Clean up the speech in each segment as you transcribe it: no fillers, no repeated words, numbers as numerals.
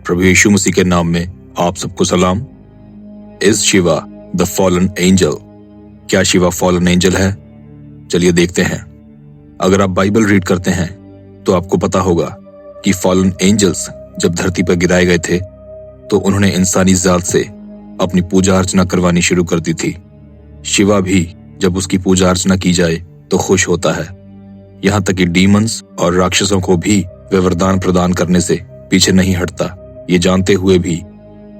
प्रभु यीशु मसीह के नाम में आप सबको सलाम। Is Shiva the fallen angel? क्या शिवा फॉलन एंजल है? चलिए देखते हैं। अगर आप बाइबल रीड करते हैं तो आपको पता होगा कि फॉलन एंजल्स जब धरती पर गिराए गए थे तो उन्होंने इंसानी जात से अपनी पूजा अर्चना करवानी शुरू कर दी थी। शिवा भी जब उसकी पूजा अर्चना की जाए तो खुश होता है। यहाँ तक कि डीमंस और राक्षसों को भी वह वरदान प्रदान करने से पीछे नहीं हटता, ये जानते हुए भी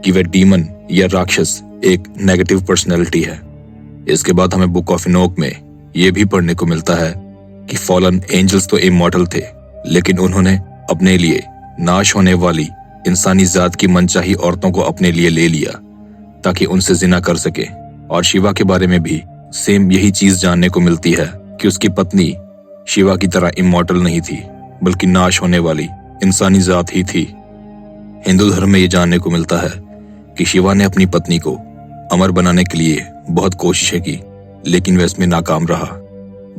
कि वह डीमन या राक्षस एक नेगेटिव पर्सनैलिटी है। इसके बाद हमें बुक ऑफ इनोक में यह भी पढ़ने को मिलता है कि फॉलन एंजल्स तो इमॉर्टल थे, लेकिन उन्होंने अपने लिए नाश होने वाली इंसानी जात की मनचाही औरतों को अपने लिए ले लिया ताकि उनसे जिना कर सके। और शिवा के बारे में भी सेम यही चीज जानने को मिलती है कि उसकी पत्नी शिवा की तरह इमॉर्टल नहीं थी, बल्कि नाश होने वाली इंसानी जात ही थी। हिंदू धर्म में यह जानने को मिलता है कि शिवा ने अपनी पत्नी को अमर बनाने के लिए बहुत कोशिशें की, लेकिन वह इसमें नाकाम रहा।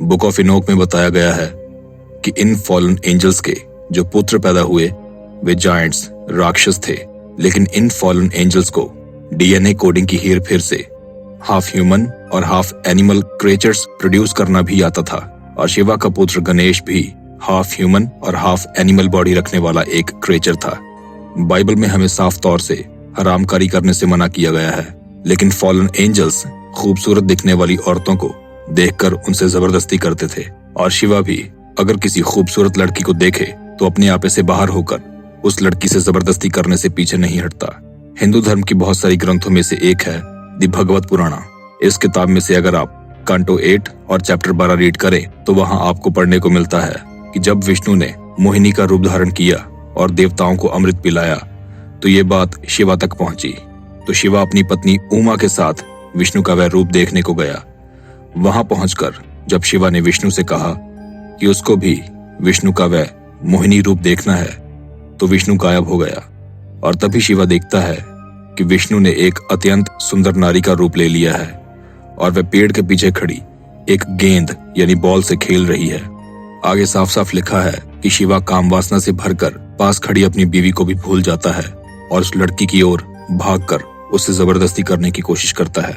बुक ऑफ इनोक में बताया गया है कि इन फॉलन एंजल्स के जो पुत्र पैदा हुए वे जायंट्स राक्षस थे, लेकिन इन फॉलन एंजल्स को डीएनए कोडिंग की हेर फेर से हाफ ह्यूमन और हाफ एनिमल क्रिएचर्स प्रोड्यूस करना भी आता था। और शिवा का पुत्र गणेश भी हाफ ह्यूमन और हाफ एनिमल बॉडी रखने वाला एक क्रिएचर था। बाइबल में हमें साफ तौर से हरामकारी करने से मना किया गया है, लेकिन फॉलन एंजल्स खूबसूरत दिखने वाली औरतों को देखकर उनसे जबरदस्ती करते थे। और शिवा भी अगर किसी खूबसूरत लड़की को देखे तो अपने आपे से बाहर होकर उस लड़की से जबरदस्ती करने से पीछे नहीं हटता। हिंदू धर्म की बहुत सारी ग्रंथों में से एक है द भगवत पुराणा। इस किताब में से अगर आप कांटो 8 और चैप्टर 12 रीड करें तो वहां आपको पढ़ने को मिलता है कि जब विष्णु ने मोहिनी का रूप धारण किया और देवताओं को अमृत पिलाया तो ये बात शिवा तक पहुंची। तो शिवा अपनी पत्नी उमा के साथ विष्णु का वह रूप देखने को गया। वहां पहुंचकर जब शिवा ने विष्णु से कहा कि उसको भी विष्णु का वह मोहिनी रूप देखना है तो विष्णु गायब हो गया। और तभी शिवा देखता है कि विष्णु ने एक अत्यंत सुंदर नारी का रूप ले लिया है और वह पेड़ के पीछे खड़ी एक गेंद यानी बॉल से खेल रही है। आगे साफ साफ लिखा है कि शिवा काम वासना से भरकर पास खड़ी अपनी बीवी को भी भूल जाता है और उस लड़की की ओर भागकर उससे जबरदस्ती करने की कोशिश करता है।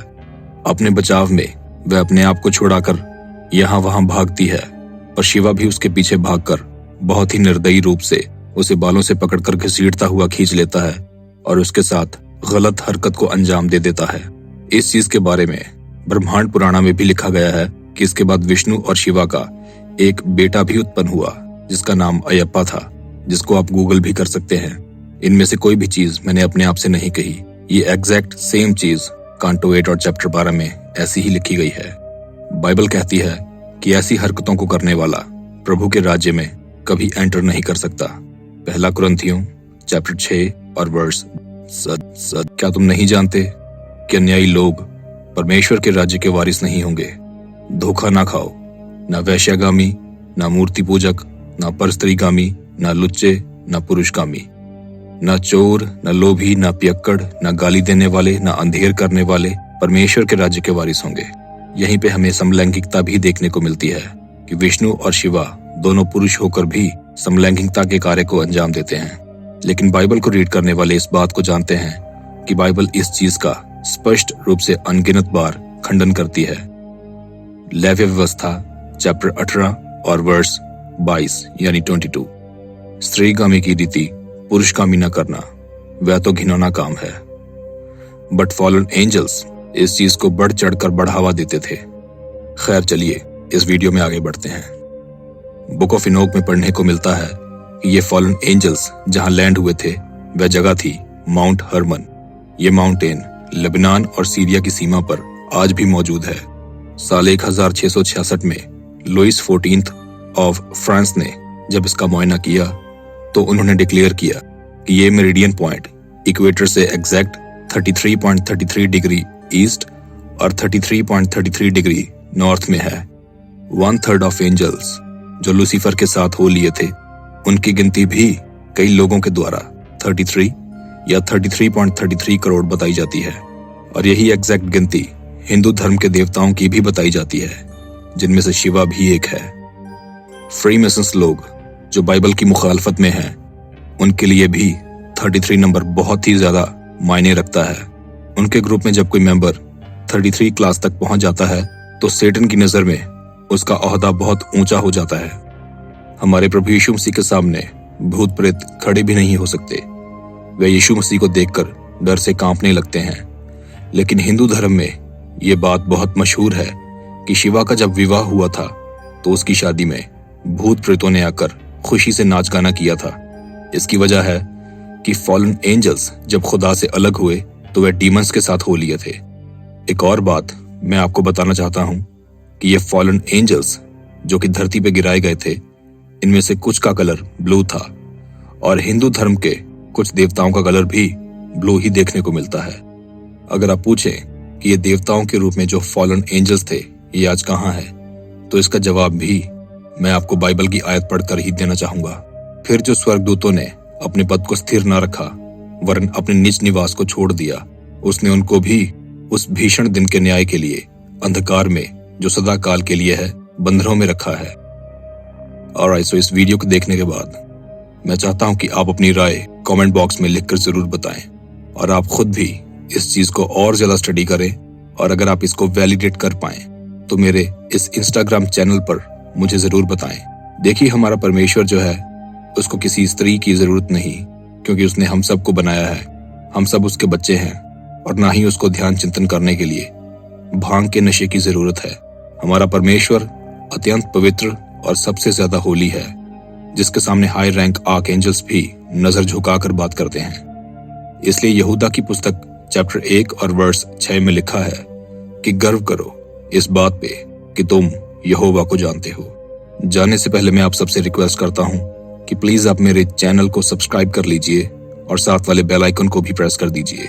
अपने बचाव में वह अपने आप को छुड़ाकर यहाँ वहां भागती है और शिवा भी उसके पीछे भागकर बहुत ही निर्दयी रूप से उसे बालों से पकड़कर घसीटता हुआ खींच लेता है और उसके साथ गलत हरकत को अंजाम दे देता है। इस चीज के बारे में ब्रह्मांड पुराणा में भी लिखा गया है कि इसके बाद विष्णु और शिवा का एक बेटा भी उत्पन्न हुआ जिसका नाम अयप्पा था, जिसको आप गूगल भी कर सकते हैं। इनमें से कोई भी चीज मैंने अपने आप से नहीं कही, ये एग्जैक्ट सेम चीज कांटो 8 और चैप्टर 12 में ऐसी ही लिखी गई है। बाइबल कहती है कि ऐसी हरकतों को करने वाला प्रभु के राज्य में कभी एंटर नहीं कर सकता। पहला कुरिन्थियों चैप्टर 6 और वर्स 7। क्या तुम नहीं जानते कि अन्यायी लोग परमेश्वर के राज्य के वारिस नहीं होंगे? धोखा ना खाओ, ना वैश्यागामी, ना मूर्ति पूजक, ना परस्त्रीगामी, ना लुच्चे, ना पुरुषगामी, ना चोर, ना लोभी, ना पियक्कड़, ना गाली देने वाले, ना अंधेर करने वाले परमेश्वर के राज्य के वारिस होंगे। यहीं पे हमें समलैंगिकता भी देखने को मिलती है कि विष्णु और शिवा दोनों पुरुष होकर भी समलैंगिकता के कार्य को अंजाम देते हैं। लेकिन बाइबल को रीड करने वाले इस बात को जानते हैं कि बाइबल इस चीज का स्पष्ट रूप से अनगिनत बार खंडन करती है। लेव्य व्यवस्था चैप्टर 18 और वर्स 22 यानी 22। स्त्रीगामी की रीति पुरुषगामी न करना वह तो घिनौना काम है। बट फॉलन एंजल्स इस चीज को बढ़ चढ़कर बढ़ावा देते थे। खैर चलिए इस वीडियो में आगे बढ़ते हैं। बुक ऑफ इनोक में पढ़ने को मिलता है कि ये फॉलन एंजल्स जहां लैंड हुए थे वह जगह थी माउंट हर्मन। ये माउंटेन लेबनान और सीरिया की सीमा पर आज भी मौजूद है। साल 1666 में लुइस 14 ऑफ फ्रांस ने जब इसका मुआयना किया तो उन्होंने डिक्लेयर किया कि ये मेरिडियन पॉइंट इक्वेटर से एग्जैक्ट 33.33 डिग्री ईस्ट और 33.33 डिग्री नॉर्थ में है। 1/3 ऑफ एंजल्स जो लूसीफर के साथ हो लिए थे उनकी गिनती भी कई लोगों के द्वारा 33 या 33.33 करोड़ बताई जाती है। और यही एग्जैक्ट गिनती हिंदू धर्म के देवताओं की भी बताई जाती है, जिनमें से शिवा भी एक है। फ्रीमेसन्स लोग जो बाइबल की मुखालफत में हैं, उनके लिए भी 33 नंबर बहुत ही ज्यादा मायने रखता है। उनके ग्रुप में जब कोई मेंबर 33 क्लास तक पहुंच जाता है तो सेटन की नजर में उसका ओहदा बहुत ऊंचा हो जाता है। हमारे प्रभु यीशु मसीह के सामने भूत प्रेत खड़े भी नहीं हो सकते। वे यीशु मसीह को देखकर डर से कांपने लगते हैं। लेकिन हिंदू धर्म में ये बात बहुत मशहूर है कि शिवा का जब विवाह हुआ था तो उसकी शादी में भूत प्रेतों ने आकर खुशी से नाच गाना किया था। इसकी वजह है कि फॉलन एंजल्स जब खुदा से अलग हुए तो वे डीमंस के साथ हो लिए थे। एक और बात मैं आपको बताना चाहता हूं कि ये फॉलन एंजल्स जो कि धरती पे गिराए गए थे, इनमें से कुछ का कलर ब्लू था और हिंदू धर्म के कुछ देवताओं का कलर भी ब्लू ही देखने को मिलता है। अगर आप पूछें कि ये देवताओं के रूप में जो फॉलन एंजल्स थे ये आज कहाँ है, तो इसका जवाब भी मैं आपको बाइबल की आयत पढ़कर ही देना चाहूंगा। फिर जो स्वर्गदूतों ने अपने पद को स्थिर न रखा वरन अपने निज निवास को छोड़ दिया, उसने उनको भी उस भीषण दिन के न्याय के लिए अंधकार में जो सदा काल के लिए है बंधनों में रखा है। ऑलराइट, सो इस वीडियो को देखने के बाद मैं चाहता हूं कि आप अपनी राय कमेंट बॉक्स में लिखकर जरूर बताएं और आप खुद भी इस चीज को और ज्यादा स्टडी करें। और अगर आप इसको वैलिडेट कर पाएं तो मेरे इस इंस्टाग्राम चैनल पर मुझे जरूर बताएं। देखिए, हमारा परमेश्वर जो है उसको किसी स्त्री की जरूरत नहीं, क्योंकि उसने हम सबको बनाया है। हम सब उसके बच्चे हैं और ना ही उसको ध्यान चिंतन करने के लिए भांग के नशे की जरूरत है। हमारा परमेश्वर अत्यंत पवित्र और सबसे ज्यादा होली है, जिसके सामने हाई रैंक आर्क एंजल्स भी नजर झुकाकर बात करते हैं। इसलिए यहूदा की पुस्तक चैप्टर 1 और वर्स 6 में लिखा है कि गर्व करो इस बात पे कि तुम यहोवा को जानते हो। जाने से पहले मैं आप सबसे रिक्वेस्ट करता हूं कि प्लीज आप मेरे चैनल को सब्सक्राइब कर लीजिए और साथ वाले बेल आइकन को भी प्रेस कर दीजिए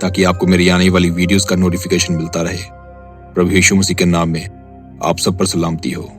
ताकि आपको मेरी आने वाली वीडियोस का नोटिफिकेशन मिलता रहे। प्रभु यीशु मसीह के नाम में आप सब पर सलामती हो।